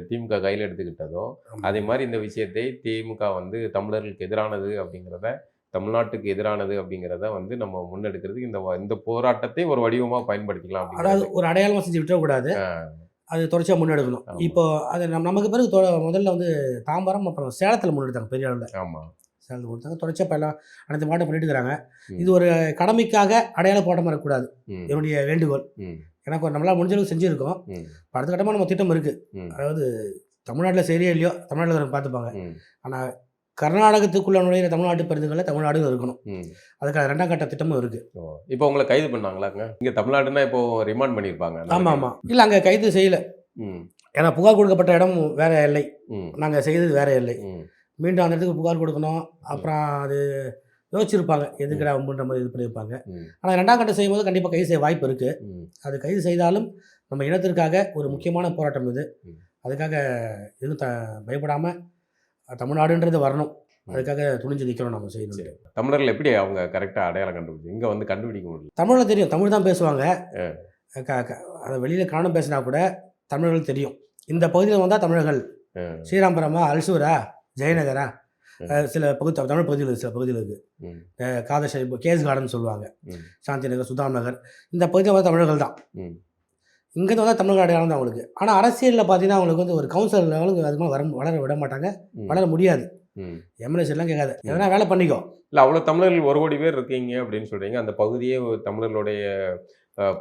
திமுக கையில் எடுத்துக்கிட்டதோ அதே மாதிரி இந்த விஷயத்தை திமுக வந்து தமிழர்களுக்கு எதிரானது அப்படிங்கிறத, தமிழ்நாட்டுக்கு எதிரானது அப்படிங்கிறத வந்து நம்ம முன்னெடுக்கிறதுக்கு இந்த போராட்டத்தை ஒரு வடிவமாக பயன்படுத்திக்கலாம். அதாவது ஒரு அடையாளமாக செஞ்சு விட்டுறக்கூடாது, அது தொடர்ச்சியாக முன்னெடுக்கணும். இப்போ அது நமக்கு பிறகு முதல்ல வந்து தாம்பரம் அப்புறம் சேலத்தில் முன்னெடுத்தாங்க பெரிய அளவில். ஆமாம், சேலத்தில் கொடுத்தாங்க. தொடர்ச்சியாக இப்போ எல்லாம் அனைத்து மாவட்டம் பண்ணிட்டு இருக்கிறாங்க. இது ஒரு கடமைக்காக அடையாள போராட்டமாக இருக்கக்கூடாது என்னுடைய வேண்டுகோள். எனக்கு நம்மளால் முடிஞ்சளவுக்கு செஞ்சுருக்கோம். அடுத்த கட்டமாக நம்ம திட்டம் இருக்குது. அதாவது தமிழ்நாட்டில் சரியா இல்லையோ தமிழ்நாட்டில் பார்த்துப்பாங்க, ஆனால் கர்நாடகத்துக்குள்ள நுழையிற தமிழ்நாட்டு பேருந்துகளில் தமிழ்நாடு இருக்கணும். அதுக்காக 2ஆம் கட்ட திட்டமும் இருக்குது. இப்போ உங்களை கைது பண்ணாங்களாங்க? இங்கே தமிழ்நாடுனா இப்போ ரிமாண்ட் பண்ணியிருப்பாங்க. ஆமாம், இல்லை அங்கே கைது செய்யலை. ஏன்னா புகார் கொடுக்கப்பட்ட இடம் வேற இல்லை, நாங்கள் செய்தது வேற இல்லை. மீண்டும் அந்த இடத்துக்கு புகார் கொடுக்கணும். அப்புறம் அது யோசிச்சிருப்பாங்க, எதுக்கடா அப்படின்ற மாதிரி இது பண்ணியிருப்பாங்க. ஆனால் 2ஆம் கட்டம் செய்யும்போது கண்டிப்பாக கைது செய்ய வாய்ப்பு இருக்குது. அது கைது செய்தாலும் நம்ம இனத்திற்காக ஒரு முக்கியமான போராட்டம் இது. அதுக்காக எதுவும் பயப்படாமல் தமிழ்நாடுன்றது வரணும். அதுக்காக துணிஞ்சு நிற்கிறோம் நம்ம செய்யணும். தமிழர்கள் எப்படி அவங்க கரெக்டாக அடையாளம் கண்டுபிடிச்சு இங்கே வந்து கண்டுபிடிக்க முடியல? தமிழில் தெரியும், தமிழ் தான் பேசுவாங்க. அதை வெளியில் காணும் பேசினா கூட தமிழர்கள் தெரியும். இந்த பகுதியில் வந்தால் தமிழர்கள், ஸ்ரீராம்பரமா, அல்சூரா, ஜெயநகரா, சில தமிழ் பகுதியில் சில பகுதியில் இருக்குது. காதேஷ் கேஸ் கார்டன் சொல்லுவாங்க, சாந்தி நகர், சுதாம் நகர், இந்த பகுதியில் வந்து தமிழர்கள் தான். இங்கேருந்து வந்தால் தமிழக அடையாளம் தான் அவங்களுக்கு. ஆனால் அரசியலில் பார்த்தீங்கன்னா அவங்களுக்கு வந்து ஒரு கவுன்சிலர் லெவலுக்கு அதுமாதிரி வளர விட மாட்டாங்க, வளர முடியாது. எம்எல்ஏஸ் எல்லாம் கேட்காது, எதனா வேலை பண்ணிக்கோ. இல்லை, அவ்வளோ தமிழர்கள் 1 கோடி பேர் இருக்கீங்க அப்படின்னு சொல்கிறீங்க. அந்த பகுதியே தமிழர்களுடைய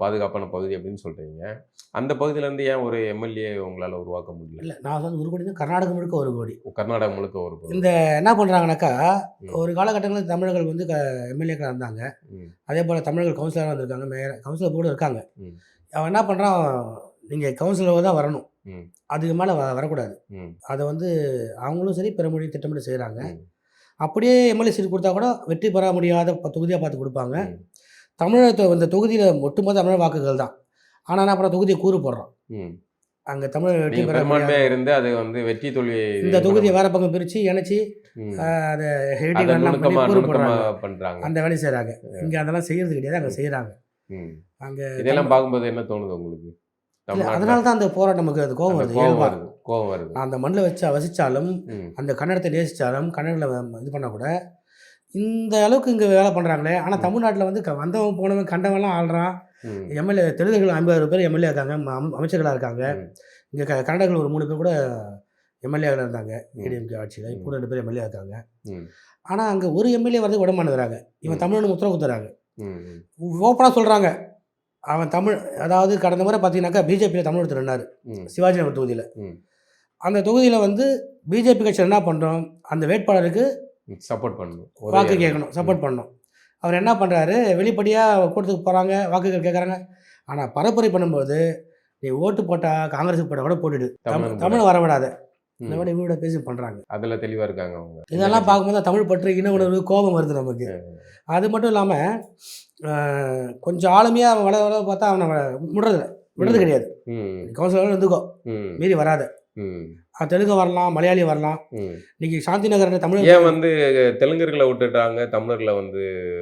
பாதுகாப்பான பகுதி அப்படின்னு சொல்கிறீங்க. அந்த பகுதியிலேருந்து ஏன் ஒரு எம்எல்ஏ உங்களால் உருவாக்க முடியல? இல்லை, நான் வந்து 1 கோடி கர்நாடகம் முழுக்க 1 கோடி. கர்நாடகம் முழுக்க 1 கோடி. இந்த என்ன பண்ணுறாங்கனாக்கா, ஒரு காலகட்டங்களில் தமிழர்கள் வந்து எம்எல்ஏக்களாக இருந்தாங்க. அதே போல் தமிழர்கள் கவுன்சிலராக வந்திருக்காங்க, மேயர் கவுன்சிலர் கூட இருக்காங்க. அவன் என்ன பண்ணுறான், நீங்கள் கவுன்சிலர் தான் வரணும், அதுக்கு மேலே வரக்கூடாது. அதை வந்து அவங்களும் சரி பிற மொழி திட்டமிட்டு செய்கிறாங்க. அப்படியே எம்எல்ஏ சீட் கொடுத்தா கூட வெற்றி பெற முடியாத தொகுதியாக பார்த்து கொடுப்பாங்க. தமிழகத்தை இந்த தொகுதியில் ஒட்டுமொத்த தமிழ் வாக்குகள் தான். ஆனால் நான் அப்புறம் தொகுதியை கூறு போடுறோம், அங்கே தமிழ் வெற்றி பெற இருந்து அது வந்து வெற்றி தோல்வி. இந்த தொகுதியை வேறு பக்கம் பிரித்து இணைச்சி அதை பண்ணுறாங்க, அந்த வேலையை செய்கிறாங்க. இங்கே அதெல்லாம் செய்கிறது கிடையாது, அங்கே செய்கிறாங்க. அங்கே இதெல்லாம் பார்க்கும்போது என்ன தோணுது உங்களுக்கு? அதனால தான் அந்த போராட்டம் நமக்கு அது கோபம் வருது. நான் அந்த மண்ணில் வச்சு வசித்தாலும், அந்த கன்னடத்தை நேசித்தாலும், கன்னடில் இது பண்ணால் கூட இந்த அளவுக்கு இங்கே வேலை பண்ணுறாங்களே. ஆனால் தமிழ்நாட்டில் வந்து வந்தவன் போனவன் கண்டவன்லாம் ஆள்றான். எம்எல்ஏ தெலுங்குகள் 50 பேர் எம்எல்ஏ இருக்காங்க, அமைச்சர்களாக இருக்காங்க. இங்கே கன்னடர்கள் ஒரு 3 பேர் கூட எம்எல்ஏவில் இருந்தாங்க ஏடிஎம்கே ஆட்சியில். இப்போ 2 பேர் எம்எல்ஏ இருக்காங்க. ஆனால் அங்கே ஒரு எம்எல்ஏ வரது விட மாட்டேங்கிறாங்க. இவன் தமிழ்னு உத்தரவு கொடுத்துறாங்க, ஓப்பனாக சொல்கிறாங்க. அவன் தமிழ், அதாவது கடந்த முறை பார்த்தீங்கன்னாக்கா பிஜேபியில் தமிழ் ஒருத்தர் இருந்தார், சிவாஜி நகர் தொகுதியில். அந்த தொகுதியில் வந்து பிஜேபி கட்சியில் என்ன பண்ணுறோம், அந்த வேட்பாளருக்கு சப்போர்ட் பண்ணணும், வாக்கு கேட்கணும், சப்போர்ட் பண்ணணும். அவர் என்ன பண்ணுறாரு, வெளிப்படையாக கூட்டத்துக்கு போகிறாங்க, வாக்குகள் கேட்குறாங்க. ஆனால் பரப்புரை பண்ணும்போது நீ ஓட்டு போட்டால் காங்கிரஸுக்கு போட்டால் கூட போட்டுடு, தமிழ் வரவிடாத, இந்த மாதிரி இவங்களோட பேசி பண்ணுறாங்க. அதில் தெளிவாக இருக்காங்க அவங்க. இதெல்லாம் பார்க்கும்போது தமிழ் பற்றி இன உணர்வு கோபம் வருது நமக்கு. அது மட்டும் இல்லாமல் கொஞ்சம் ஆளுமையாக வளர பார்த்தா அவனை விடுறது கிடையாது. கவுன்சிலர் இருந்துக்கோ, மீறி வராத. தெலுங்கு வரலாம், மலையாளி வரலாம். இன்னைக்கு சாந்தி நகர் தமிழ் ஏன் வந்து தெலுங்கர்களை விட்டுட்டாங்க, தமிழர்களை வந்து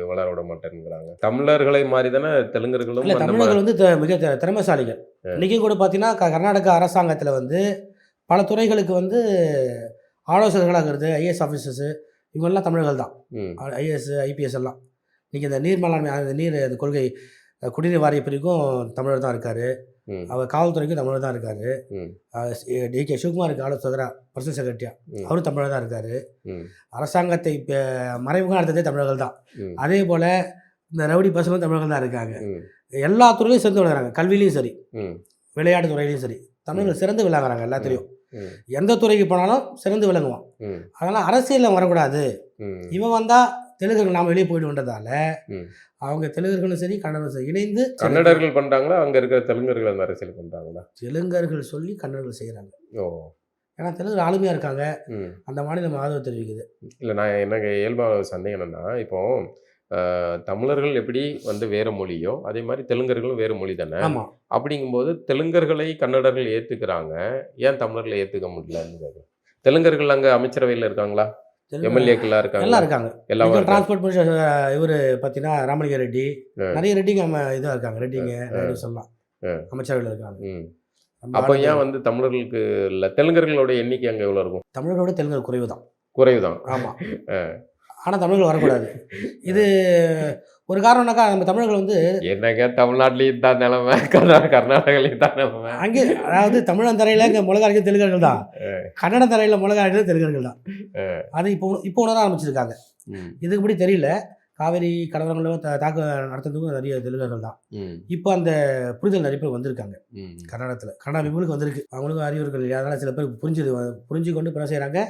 வளர விட மாட்டேங்கிறாங்க? தமிழர்களை மாதிரி தானே தெலுங்கர்களும். இல்லை, தமிழர்கள் வந்து மிக திறமைசாலிகள். இன்றைக்கும் கூட பார்த்தீங்கன்னா கர்நாடக அரசாங்கத்தில் வந்து பல துறைகளுக்கு வந்து ஆலோசகர்களாக இருக்குது, ஐஏஎஸ் ஆஃபீஸர்ஸு, இவங்கெல்லாம் தமிழர்கள் தான். ஐஏஎஸ் ஐபிஎஸ் எல்லாம். இன்றைக்கி இந்த நீர் மேலாண்மை, அந்த நீர் அந்த கொள்கை குடிநீர் வாரிய பிரிக்கும் தமிழர் தான் இருக்கார். அவர் காவல்துறைக்கும் தமிழர் தான் இருக்கார். டிகே சிவகுமாருக்கு ஆலோசகராக பர்சனல் செக்ரட்டரியாக அவரும் தமிழர் தான் இருக்கார். அரசாங்கத்தை மறைமுகம் நடத்ததே தமிழர்கள் தான். அதே போல் இந்த ரவுடி பசங்களும் தமிழர்கள் தான் இருக்காங்க. எல்லா துறையிலையும் சிறந்து விளங்குறாங்க, கல்வியிலையும் சரி, விளையாட்டு துறையிலையும் சரி, தமிழர்கள் சிறந்து விளங்குறாங்க எல்லாத்துலேயும். எந்த துறைக்கு போனாலும் சிறந்து விளங்குவான். அதனால் அரசியலில் வரக்கூடாது. இவன் வந்தால் தெலுங்கர்கள் நாம் வெளியே போயிடுன்றதால அவங்க தெலுங்கர்களும் சரி கன்னடர்களும் சரி இணைந்து. கன்னடர்கள் பண்ணுறாங்களா, அங்கே இருக்கிற தெலுங்கர்கள் அந்த அரசியல் பண்ணுறாங்களா? தெலுங்கர்கள் சொல்லி கன்னடர்கள் செய்கிறாங்க. ஏன்னா தெலுங்கு ஆளுமையாக இருக்காங்க, அந்த மாநிலம் ஆதரவு தெரிவிக்குது. இல்லை, நான் எனக்கு இயல்பாக சந்தேகம் என்னென்னா, இப்போ தமிழர்கள் எப்படி வந்து வேறு மொழியோ அதே மாதிரி தெலுங்கர்களும் வேறு மொழி தானே. ஆமாம். அப்படிங்கும்போது தெலுங்கர்களை கன்னடர்கள் ஏற்றுக்கிறாங்க, ஏன் தமிழர்களை ஏற்றுக்க முடியலன்னு? தெலுங்கர்கள் அங்கே அமைச்சரவையில் இருக்காங்களா, எம்எல்ஏக்கெல்லாம் இருக்காங்க, எல்லாம் இருக்காங்க. எல்லாம் டிரான்ஸ்போர்ட் மினிஸ்டர் இவர் பார்த்தீங்கன்னா ராமலிங்க ரெட்டி, நிறைய ரெட்டிங்க இதாக இருக்காங்க, ரெட்டிங்க சொல்லலாம் அமைச்சரவையில் இருக்காங்க. அப்போ ஏன் வந்து தமிழர்களுக்கு இல்லை, தெலுங்கர்களோட எண்ணிக்கை அங்கே எவ்வளோ இருக்கும்? தமிழர்களோட தெலுங்கர் குறைவு தான். ஆமாம். ஆனால் தமிழர்கள் வரக்கூடாது. இது ஒரு காரணம்னாக்கா நம்ம தமிழர்கள் வந்து என்னங்க தமிழ்நாட்டிலையும் தான் நிலைமை, கர்நாடகாலையும் தான் நிலைமை. அங்கே அதாவது தமிழந்தரையில் இங்கே மிளகா அரைக்கிறது தெலுங்கர்கள் தான், கன்னட தரையில் மிளகா அரைக்கிறது தெலுங்கர்கள் தான். அது இப்போ உணர ஆரம்பிச்சிருக்காங்க. இதுக்கு முன்னாடி தெரியல. காவேரி கலவரங்களும் தாக்க நடத்துறதுக்கும் நிறைய தெலுங்கர்கள் தான். இப்போ அந்த புரிதல் நிறைய பேர் வந்திருக்காங்க கர்நாடகத்தில். கன்னட பீப்புளுக்கு வந்திருக்கு, அவங்களுக்கும் அறிவுர்கள் இல்லை. அதனால் சில பேர் புரிஞ்சு கொண்டு பிற செய்கிறாங்க.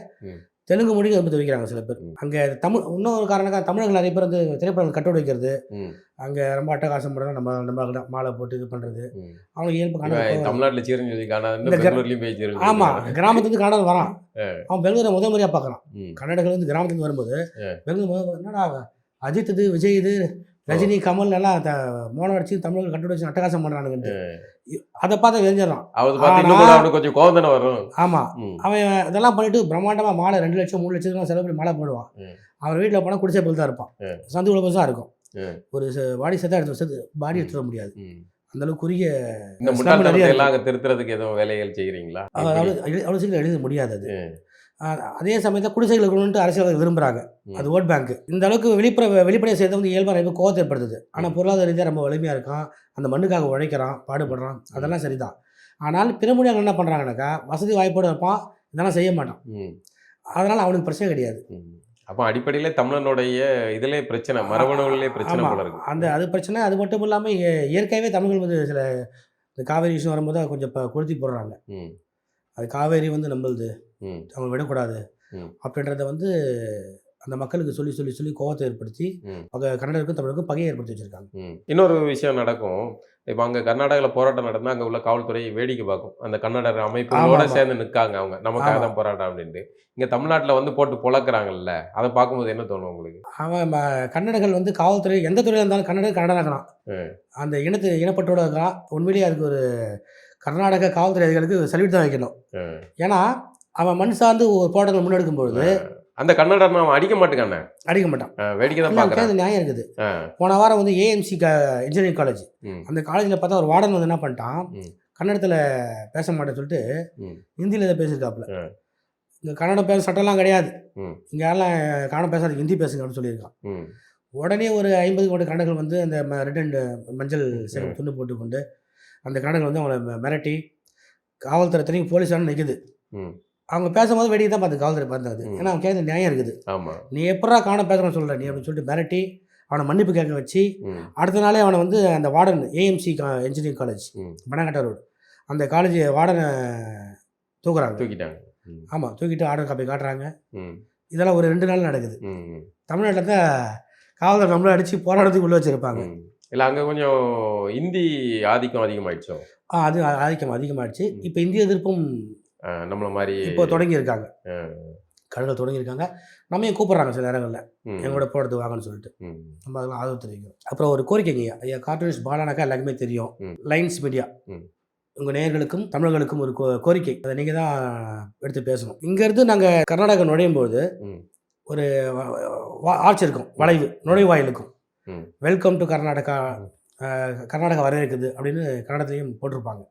தெலுங்கு மொழிக்கு ரொம்ப தெரிவிக்கிறாங்க சில பேர். அங்கே இன்னொரு காரணம் தமிழர்கள் நிறைய பேர் வந்து திரைப்படங்கள் கட்டோடு வைக்கிறது, அங்கே ரொம்ப அட்டகாசம் பண்ணுறது, நம்ம மாலை போட்டு இது பண்ணுறது அவங்களுக்கு இயல்பு. தமிழ்நாட்டில் ஆமாம், கிராமத்துலேருந்து கன்னடம் வரான், அவன் பெங்களூரை முதல் முறையாக பார்க்குறான். கன்னடர்கள் வந்து கிராமத்துலேருந்து வரும்போது பெங்களூர் என்னடா அஜித் இது, விஜய் இது, ரஜினி, கமல் எல்லாம் மோனம் அடிச்சு தமிழர்கள் கட்டோடு வச்சு அட்டகாசம் பண்ணுறானுங்கன்ட்டு அதை பார்த்து தெரிஞ்சிடறான். அவர் பார்த்து இன்னும் கூட அவனுக்கு கொஞ்சம் கோவம் தானே வரும். ஆமாம், அவன் இதெல்லாம் பண்ணிட்டு பிரம்மாண்டமாக மாலை 2 லட்சம் 3 லட்சத்துக்கு செலவு பண்ணி மாலை போடுவான். அவன் வீட்டில் போனால் குடிசை போல் தான் இருப்பான், சந்து குழப்பம் தான் இருக்கும். ஒரு பாடி செத்தாக எடுத்து பாடி எடுத்துட முடியாது. அந்த அளவுக்கு குறுகிய இந்த முட்டாள்தனத்தை எல்லாம் அங்கே திருத்துறதுக்கு எதுவும் வேலைகள் செய்கிறீங்களா? அவ்வளோ சீக்கிரம் எழுத முடியாது அது. அதே சமயத்தில் குடிசைகள் இருக்கணும்ட்டு அரசியல் விரும்புகிறாங்க, அது ஓட் பேங்க். இந்த அளவுக்கு வெளிப்படையை செய்த வந்து இயல்பாக ரொம்ப கோவத்தை ஏற்படுத்துது. ஆனால் பொருளாதார ரீதியாக ரொம்ப வலிமையாக இருக்கான், அந்த மண்ணுக்காக உழைக்கிறான், பாடுபடுறான், அதெல்லாம் சரிதான். ஆனால் பிற மொழியாக என்ன பண்ணுறாங்கனாக்கா வசதி வாய்ப்போடு இருப்பான், இதெல்லாம் செய்ய மாட்டான். அதனால் அவனுக்கு பிரச்சனை கிடையாது. அப்போ அடிப்படையில் தமிழனுடைய இதிலே பிரச்சனை, மரபணுவிலே பிரச்சனை போல இருக்கு. அது பிரச்சனை. அது மட்டும் இல்லாமல் இயற்கையாகவே தமிழ்கள் வந்து சில இந்த காவேரி விஷயம் வரும்போது கொஞ்சம் கொளுத்தி போடுறாங்க. அது காவேரி வந்து நம்மளுது, அவங்க விடக்கூடாது அப்படின்றத வந்து அந்த மக்களுக்கு சொல்லி சொல்லி சொல்லி கோவத்தை ஏற்படுத்தி கன்னடருக்கும் தமிழுக்கும் பகையை ஏற்படுத்தி வச்சிருக்காங்க. இன்னொரு விஷயம் நடக்கும். இப்போ அங்கே கர்நாடகாவில் போராட்டம் நடந்தால் அங்கே உள்ள காவல்துறை வேடிக்கை பார்க்கும். அந்த கன்னடர் அமைப்புகளோட சேர்ந்து நிற்காங்க, அவங்க நமக்காக தான் போராட்டம் அப்படின்ட்டு. இங்கே தமிழ்நாட்டில் வந்து போட்டு பொழக்கிறாங்கல்ல, அதை பார்க்கும்போது என்ன தோணும் உங்களுக்கு? அவன் கன்னடர்கள் வந்து காவல்துறை எந்த துறையில் இருந்தாலும் கன்னடா இருக்கலாம், அந்த இனப்பட்டோட இருக்கலாம். உண்மையிலேயே அதுக்கு ஒரு கர்நாடக காவல்துறை அதிகாரிகளுக்கு சல்யூட் தான் வைக்கணும். ஏன்னா அவன் மண் சார்ந்து ஒரு போராட்டங்கள் முன்னெடுக்கும் பொழுது அந்த கன்னடர் அவன் அடிக்க மாட்டான், வேடிக்கை தான் பார்க்குறேன். நியாயம் இருக்குது. போன வாரம் வந்து ஏஎம்சி இன்ஜினியரிங் காலேஜ், அந்த காலேஜில் பார்த்தா ஒரு வார்டன் வந்து என்ன பண்ணிட்டான், கன்னடத்தில் பேச மாட்டேன்னு சொல்லிட்டு ஹிந்தியில் இதை பேசியிருக்காப்புல. இங்கே கன்னடம் பேச சட்டம்லாம் கிடையாது, இங்கே யாரெல்லாம் கன்னடம் பேசாது, ஹிந்தி பேசுங்க அப்படின்னு சொல்லியிருக்கான். உடனே ஒரு 50 கோடி கன்னடர்கள் வந்து அந்த ரெட் அண்ட் மஞ்சள் சேலை துண்டு போட்டுக்கொண்டு அந்த கன்னடர்கள் வந்து அவங்களை மிரட்டி காவல்துறை தெரியும் போலீஸான நிற்குது. அவங்க பேசும்போது வேடிக்கை தான் பார்த்து காவல்துறை பார்த்தது. ஏன்னா அவன் கேட்குற நியாயம் இருக்குது. நீ எப்படா காண பேசுகிறேன்னு சொல்கிற நீ அப்படின்னு சொல்லிட்டு மிரட்டி அவனை மன்னிப்பு கேட்க வச்சு அடுத்த நாளே அவனை வந்து அந்த வார்டன் ஏஎம்சி இன்ஜினியரிங் காலேஜ் பனங்கட்டா ரோடு, அந்த காலேஜ் வார்டனை தூக்கிட்டாங்க. ஆமாம், தூக்கிட்டு ஆர்டர் காப்பி காட்டுறாங்க. இதெல்லாம் ஒரு 2 நாள் நடக்குது. தமிழ்நாட்டில் தான் காவல்துறை நம்மளை அடித்து போராட்டத்துக்கு உள்ள வச்சுருப்பாங்க. இல்லை அங்கே கொஞ்சம் இந்தி ஆதிக்கம் அதிகமாகிடுச்சோ? அது ஆதிக்கம் அதிகமாகிடுச்சு. இப்போ இந்திய எதிர்ப்பும் நம்மள மாதிரி இப்போ தொடங்கியிருக்காங்க, கடல்கள் தொடங்கியிருக்காங்க. நம்ம கூப்பிட்றாங்க சில நேரங்களில் எங்களோட போடுறது வாங்கன்னு சொல்லிட்டு, நம்ம அதெல்லாம் ஆதரவு தெரிவிக்கிறோம். அப்புறம் ஒரு கோரிக்கைங்க, ஐயா கார்ட்டூனிஸ்ட் பாலானாக்கா எல்லாருக்குமே தெரியும், லைன்ஸ் மீடியா உங்கள் நேயர்களுக்கும் தமிழர்களுக்கும் ஒரு கோரிக்கை, அதை நீங்கள் தான் எடுத்து பேசணும். இங்கேருந்து நாங்கள் கர்நாடகா நுழையும் போது ஒரு ஆர்ச் இருக்கும், வளைவு நுழைவாயிலுக்கும் வெல்கம் டு கர்நாடகா, கர்நாடகா வரவேற்குது அப்படின்னு கன்னடத்துலேயும் போட்டிருப்பாங்க.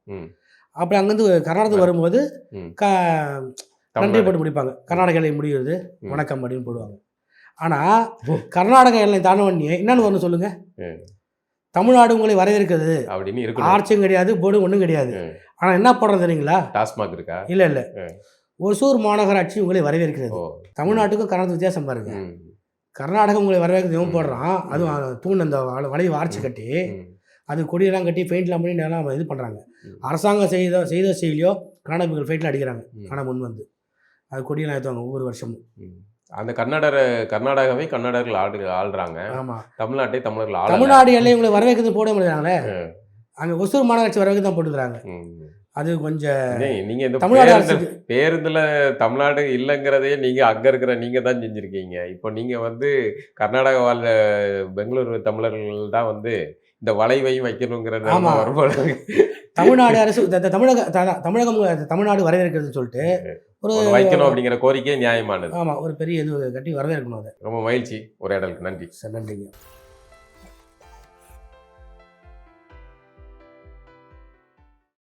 அப்படி அங்கேருந்து கர்நாடகத்துக்கு வரும்போது நன்றி போட்டு முடிப்பாங்க, கர்நாடக எல்லை முடிகிறது வணக்கம் அப்படின்னு போடுவாங்க. ஆனால் கர்நாடக எல்லை தாண்டவனே என்னன்னு வரணும் சொல்லுங்கள், தமிழ்நாடு உங்களை வரவேற்கிறது அப்படின்னு இருக்கு, ஆர்ச்சும் கிடையாது, போர்டும் ஒன்றும் கிடையாது. ஆனால் என்ன போடுறது தெரியுங்களா, டாஸ்மாக் இருக்கா? இல்லை, ஒசூர் மாநகராட்சி உங்களை வரவேற்கிறது. தமிழ்நாட்டுக்கும் கர்நாடக வித்தியாசம் பாருங்க. கர்நாடகம் உங்களை வரவேற்கிறது இவன் போடுறான், அதுவும் தூண் அந்த வளைவு ஆர்ச்சி கட்டி அது கொடியெல்லாம் கட்டி பெயிண்ட்லாம் பண்ணி எல்லாம் இது பண்ணுறாங்க. அரசாங்கம் செய்த செயலியோ கர்நாடக ஃபைட்டில் அடிக்கிறாங்க. ஆனால் முன் வந்து அது கொடியெல்லாம் ஏற்றுவாங்க ஒவ்வொரு வருஷமும். அந்த கர்நாடகாவை கன்னடர்கள் ஆள்றாங்க. ஆமாம், தமிழ்நாட்டை தமிழர்கள் தமிழ்நாடு எல்லை உங்களை வரவேற்கிறது போட முடியாங்களே, அங்கே ஒசூர் மாநகராட்சி வரவேற்க தான் போட்டுக்கிறாங்க. அது கொஞ்சம் நீங்கள் இந்த தமிழ்நாடு பேருந்தில் தமிழ்நாடு இல்லைங்கிறதே நீங்கள் அங்கே இருக்கிற நீங்கள் தான் செஞ்சுருக்கீங்க. இப்போ நீங்கள் வந்து கர்நாடகா வாழ்ற பெங்களூரு தமிழர்கள் தான் வந்து இந்த வளைவையும் வைக்கணுங்கிறது தமிழ்நாடு அரசு தமிழகம் தமிழ்நாடு வரவேற்கிறதுன்னு சொல்லிட்டு ஒரு வைக்கணும் அப்படிங்கிற கோரிக்கை நியாயமானது. ஆமாம், ஒரு பெரிய இது கட்டி வரவேற்கணும். அதை ரொம்ப மகிழ்ச்சி உரையாடலுக்கு நன்றி சார். நன்றிங்க.